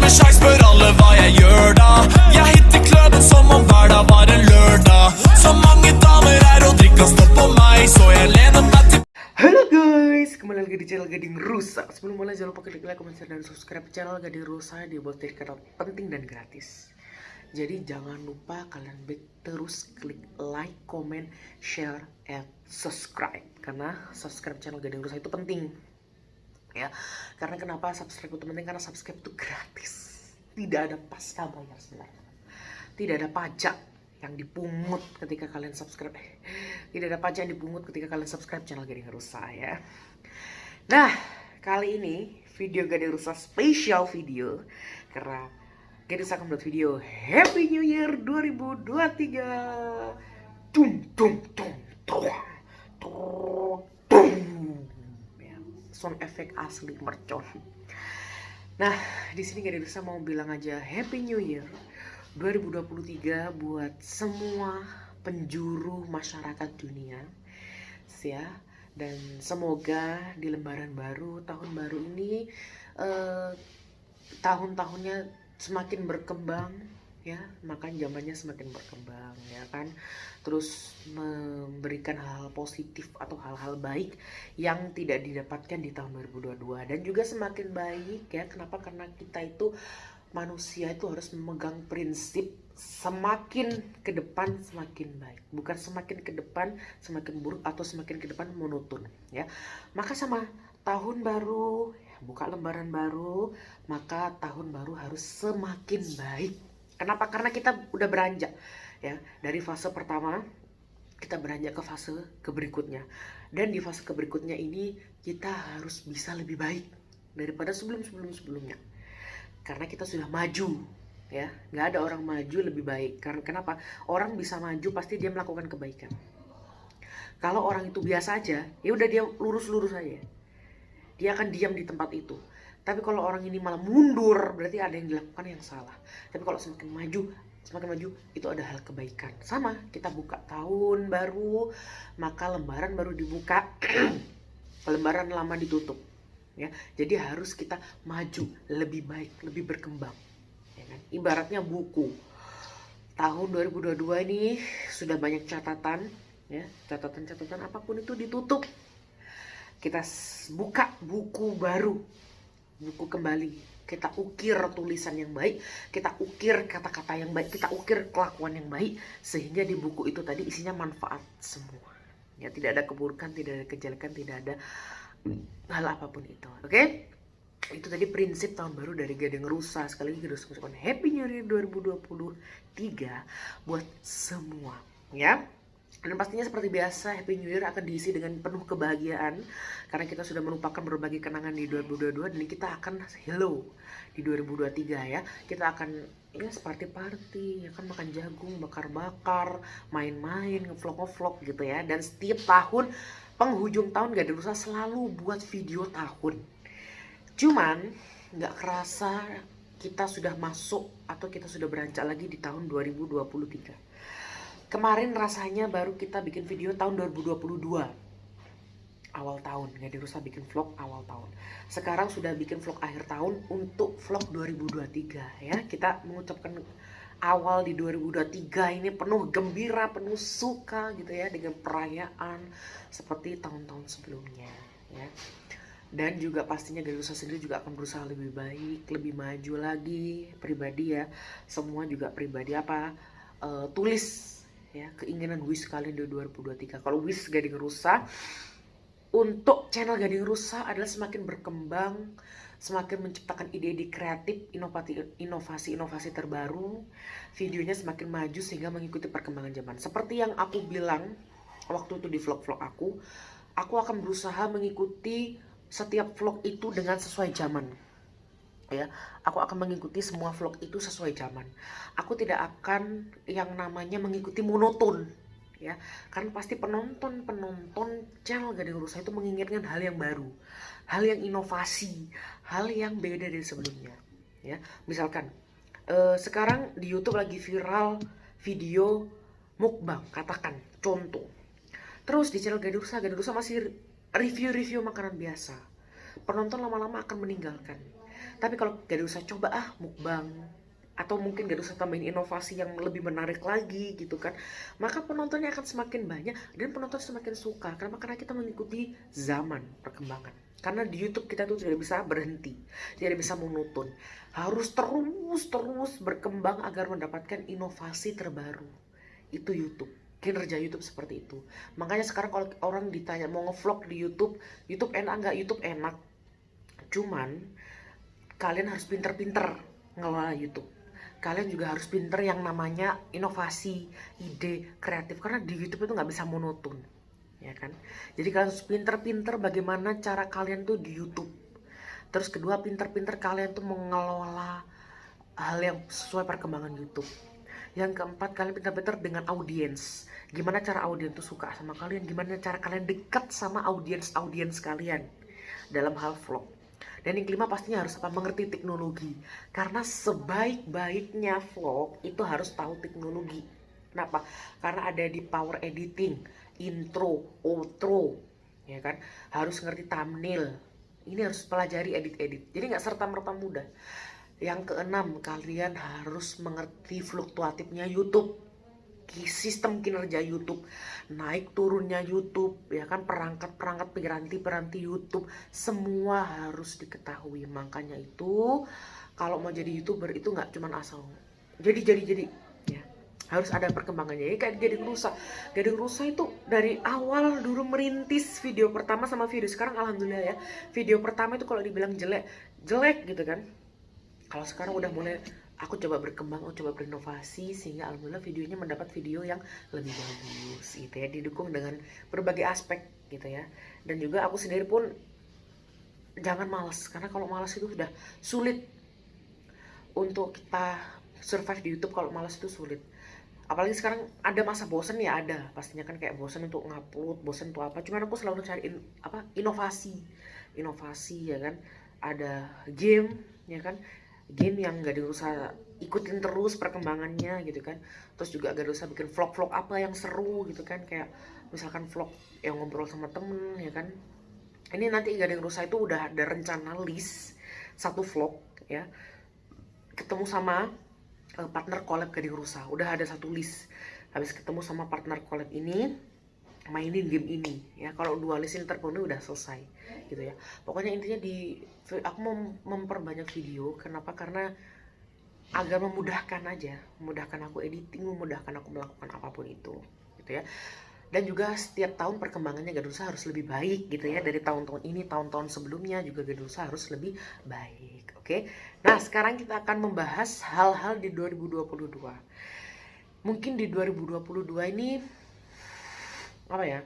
med sjanse, spør alle hva jeg gjør da. Jeg hitter kløben som om hver dag var en lørdag. Så mange damer her og drikker stopp på meg, så jeg lener meg til. Halo guys, kembali lagi di channel Gading Rusa. Sebelum mulai jangan lupa klik like, comment, share, dan subscribe channel Gading Rusa. Dibuat dari kanal penting dan gratis. Jadi jangan lupa kalian terus klik like, comment, share, and subscribe. Karena subscribe channel Gading Rusa itu penting. Ya, karena kenapa subscribe itu penting? Karena subscribe itu gratis. Tidak ada pasca bayar sebenarnya. Tidak ada pajak yang dipungut ketika kalian subscribe. Tidak ada pajak yang dipungut ketika kalian subscribe channel Gading Rusa ya. Nah, kali ini video Gading Rusa spesial video karena Gading Rusa akan buat video Happy New Year 2023. Tung tung tung tung tung tung. Ya, sound effect asli mercon. Nah, di sini Gading Rusa mau bilang aja Happy New Year 2023 buat semua penjuru masyarakat dunia ya, dan semoga di lembaran baru tahun baru ini tahun-tahunnya semakin berkembang ya, makan zamannya semakin berkembang ya kan, terus memberikan hal-hal positif atau hal-hal baik yang tidak didapatkan di tahun 2022 dan juga semakin baik ya. Kenapa? Karena kita itu manusia itu harus memegang prinsip semakin ke depan semakin baik, bukan semakin ke depan semakin buruk atau semakin ke depan monoton ya. Maka sama tahun baru, buka lembaran baru, maka tahun baru harus semakin baik. Kenapa? Karena kita udah beranjak ya, dari fase pertama kita beranjak ke fase ke berikutnya, dan di fase ke berikutnya ini kita harus bisa lebih baik daripada sebelumnya. Karena kita sudah maju ya, nggak ada orang maju lebih baik. Karena kenapa? Orang bisa maju pasti dia melakukan kebaikan. Kalau orang itu biasa aja, ya udah dia lurus-lurus aja, dia akan diam di tempat itu. Tapi kalau orang ini malah mundur, berarti ada yang dilakukan yang salah. Tapi kalau semakin maju itu ada hal kebaikan. Sama, kita buka tahun baru, maka lembaran baru dibuka, lembaran lama ditutup. Ya, jadi harus kita maju lebih baik, lebih berkembang ya kan? Ibaratnya buku tahun 2022 ini sudah banyak catatan ya, catatan apapun itu ditutup, kita buka buku baru, buku kembali, kita ukir tulisan yang baik, kita ukir kata-kata yang baik, kita ukir kelakuan yang baik, sehingga di buku itu tadi isinya manfaat semua ya, tidak ada keburukan, tidak ada kejelekan, tidak ada hal apapun itu. Oke? Itu tadi prinsip tahun baru dari Gading Rusa. Sekali lagi Gading Rusa mengucapkan Happy New Year 2023 buat semua ya. Dan pastinya seperti biasa Happy New Year akan diisi dengan penuh kebahagiaan karena kita sudah melupakan berbagai kenangan di 2022 dan kita akan hello di 2023 ya. Kita akan ya party ya kan, makan jagung, bakar-bakar, main-main, ngevlog gitu ya. Dan setiap tahun penghujung tahun Gading Rusa selalu buat video tahun. Cuman nggak kerasa kita sudah masuk atau kita sudah beranjak lagi di tahun 2023. Kemarin rasanya baru kita bikin video tahun 2022 awal tahun, Gading Rusa bikin vlog awal tahun. Sekarang sudah bikin vlog akhir tahun untuk vlog 2023 ya. Kita mengucapkan awal di 2023 ini penuh gembira, penuh suka gitu ya, dengan perayaan seperti tahun-tahun sebelumnya ya. Dan juga pastinya Gading Rusa sendiri juga akan berusaha lebih baik, lebih maju lagi pribadi ya. Semua juga pribadi tulis ya keinginan wish kalian di 2023. Kalau wish Gading Rusa untuk channel Gading Rusa adalah semakin berkembang, semakin menciptakan ide-ide kreatif, inovasi terbaru, videonya semakin maju sehingga mengikuti perkembangan zaman. Seperti yang aku bilang waktu itu di vlog-vlog aku akan berusaha mengikuti setiap vlog itu dengan sesuai zaman. Ya, aku akan mengikuti semua vlog itu sesuai zaman. Aku tidak akan yang namanya mengikuti monoton. Ya, kan pasti penonton channel Gading Rusa itu menginginkan hal yang baru, hal yang inovasi, hal yang beda dari sebelumnya ya. Misalkan sekarang di YouTube lagi viral video mukbang, katakan contoh, terus di channel Gading Rusa masih review makanan biasa, penonton lama-lama akan meninggalkan. Tapi kalau gak ada usaha, coba mukbang, atau mungkin gak usah tambahin inovasi yang lebih menarik lagi gitu kan, maka penontonnya akan semakin banyak dan penonton semakin suka. Kenapa? Karena kita mengikuti zaman perkembangan. Karena di YouTube kita tuh tidak bisa berhenti, tidak bisa monoton, harus terus berkembang agar mendapatkan inovasi terbaru. Itu YouTube, kinerja YouTube seperti itu. Makanya sekarang kalau orang ditanya mau ngevlog di YouTube, YouTube enak nggak? YouTube enak, cuman kalian harus pinter-pinter ngelola YouTube. Kalian juga harus pinter yang namanya inovasi, ide, kreatif. Karena di YouTube itu nggak bisa monoton, ya kan? Jadi kalian harus pinter-pinter bagaimana cara kalian tuh di YouTube. Terus kedua, pinter-pinter kalian tuh mengelola hal yang sesuai perkembangan YouTube. Yang keempat, kalian pinter-pinter dengan audiens. Gimana cara audiens tuh suka sama kalian? Gimana cara kalian dekat sama audiens kalian dalam hal vlog? Dan yang kelima pastinya harus mengerti teknologi. Karena sebaik-baiknya vlog itu harus tahu teknologi. Kenapa? Karena ada di power editing, intro, outro, ya kan? Harus ngerti thumbnail. Ini harus pelajari edit-edit. Jadi nggak serta-merta mudah. Yang keenam, kalian harus mengerti fluktuatifnya YouTube. Sistem kinerja YouTube, naik turunnya YouTube, ya kan, perangkat piranti YouTube, semua harus diketahui. Makanya itu kalau mau jadi YouTuber itu nggak cuma asal jadi ya, harus ada perkembangannya. Jadi kayak Gading Rusa itu dari awal dulu merintis video pertama sama video sekarang, alhamdulillah ya, video pertama itu kalau dibilang jelek gitu kan, kalau sekarang udah mulai aku coba berkembang, aku coba berinovasi, sehingga alhamdulillah videonya mendapat video yang lebih bagus gitu ya, didukung dengan berbagai aspek gitu ya. Dan juga aku sendiri pun jangan malas, karena kalau malas itu sudah sulit untuk kita survive di YouTube. Kalau malas itu sulit, apalagi sekarang ada masa bosen ya, ada pastinya kan, kayak bosen untuk ngupload, bosen untuk apa. Cuman aku selalu cari inovasi ya kan. Ada game ya kan, game yang gak usah ikutin terus perkembangannya gitu kan. Terus juga gak usah bikin vlog apa yang seru gitu kan, kayak misalkan vlog yang ngobrol sama temen ya kan. Ini nanti Gading Rusa itu udah ada rencana list satu vlog ya, ketemu sama partner collab Gading Rusa, udah ada satu list. Habis ketemu sama partner collab ini, mainin game ini ya. Kalau dua list ini terpenuhi udah selesai gitu ya. Pokoknya intinya aku mau memperbanyak video. Kenapa? Karena agar memudahkan aku editing, memudahkan aku melakukan apapun itu gitu ya. Dan juga setiap tahun perkembangannya Gadusa harus lebih baik gitu ya, dari tahun-tahun ini, tahun-tahun sebelumnya juga Gadusa harus lebih baik. Oke. Nah, sekarang kita akan membahas hal-hal di 2022. Mungkin di 2022 ini apa ya,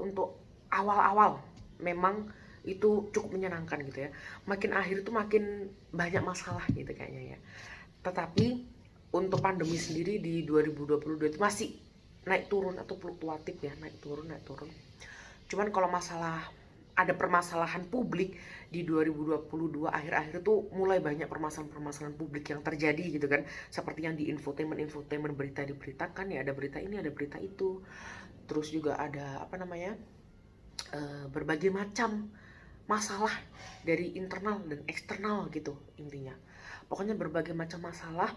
untuk awal-awal memang itu cukup menyenangkan gitu ya. Makin akhir itu makin banyak masalah gitu kayaknya ya. Tetapi untuk pandemi sendiri di 2022 itu masih naik turun atau fluktuatif ya, naik turun. Cuman kalau ada permasalahan publik di 2022 akhir-akhir itu mulai banyak permasalahan publik yang terjadi gitu kan. Seperti yang di infotainment berita diberitakan ya, ada berita ini, ada berita itu. Terus juga ada berbagai macam masalah dari internal dan eksternal gitu intinya. Pokoknya berbagai macam masalah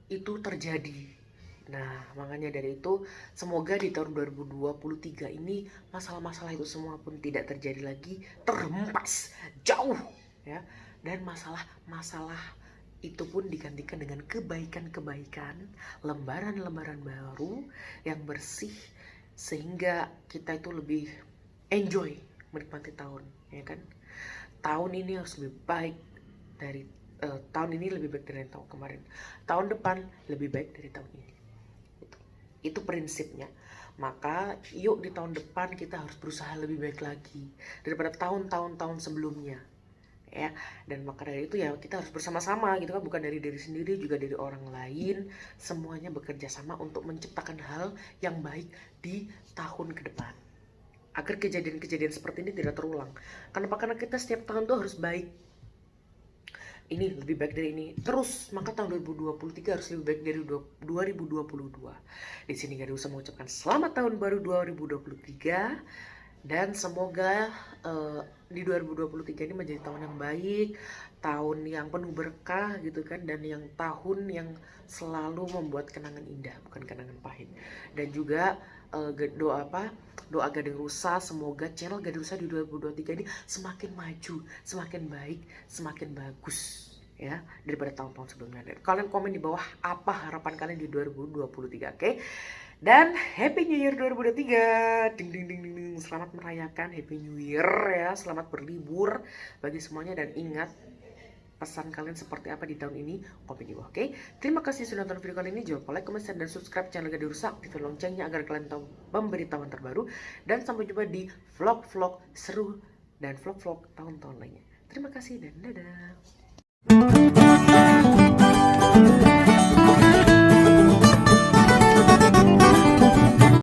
itu terjadi. Nah, makanya dari itu semoga di tahun 2023 ini masalah-masalah itu semua pun tidak terjadi lagi, terhempas jauh ya. Dan masalah-masalah itu pun digantikan dengan kebaikan-kebaikan, lembaran-lembaran baru yang bersih, sehingga kita itu lebih enjoy menikmati tahun, ya kan. Tahun ini harus lebih baik dari tahun ini lebih baik dari tahun kemarin. Tahun depan lebih baik dari tahun ini. Itu prinsipnya. Maka yuk di tahun depan kita harus berusaha lebih baik lagi daripada tahun-tahun sebelumnya ya. Dan maka dari itu ya kita harus bersama-sama gitu kan, bukan dari diri sendiri, juga dari orang lain. Semuanya bekerja sama untuk menciptakan hal yang baik di tahun ke depan, agar kejadian-kejadian seperti ini tidak terulang. Kenapa? Karena kita setiap tahun tuh harus baik, ini lebih baik dari ini terus. Maka tahun 2023 harus lebih baik dari 2022. Di sini Gadusa mengucapkan selamat tahun baru 2023 Dan semoga di 2023 ini menjadi tahun yang baik, tahun yang penuh berkah gitu kan, dan yang tahun yang selalu membuat kenangan indah, bukan kenangan pahit. Dan juga doa Gading Rusa, semoga channel Gading Rusa di 2023 ini semakin maju, semakin baik, semakin bagus ya daripada tahun-tahun sebelumnya. Dan kalian komen di bawah apa harapan kalian di 2023, oke? Dan Happy New Year 2023. Ding ding ding ding ding. Selamat merayakan Happy New Year ya. Selamat berlibur bagi semuanya, dan ingat pesan kalian seperti apa di tahun ini, komen di bawah, oke? Terima kasih sudah nonton video kali ini. Jangan lupa like, comment, share, dan subscribe channel Gading Rusa. Aktifkan loncengnya agar kalian tahu pemberitahuan terbaru. Dan sampai jumpa di vlog-vlog seru dan vlog-vlog tahun-tahun lainnya. Terima kasih dan dadah.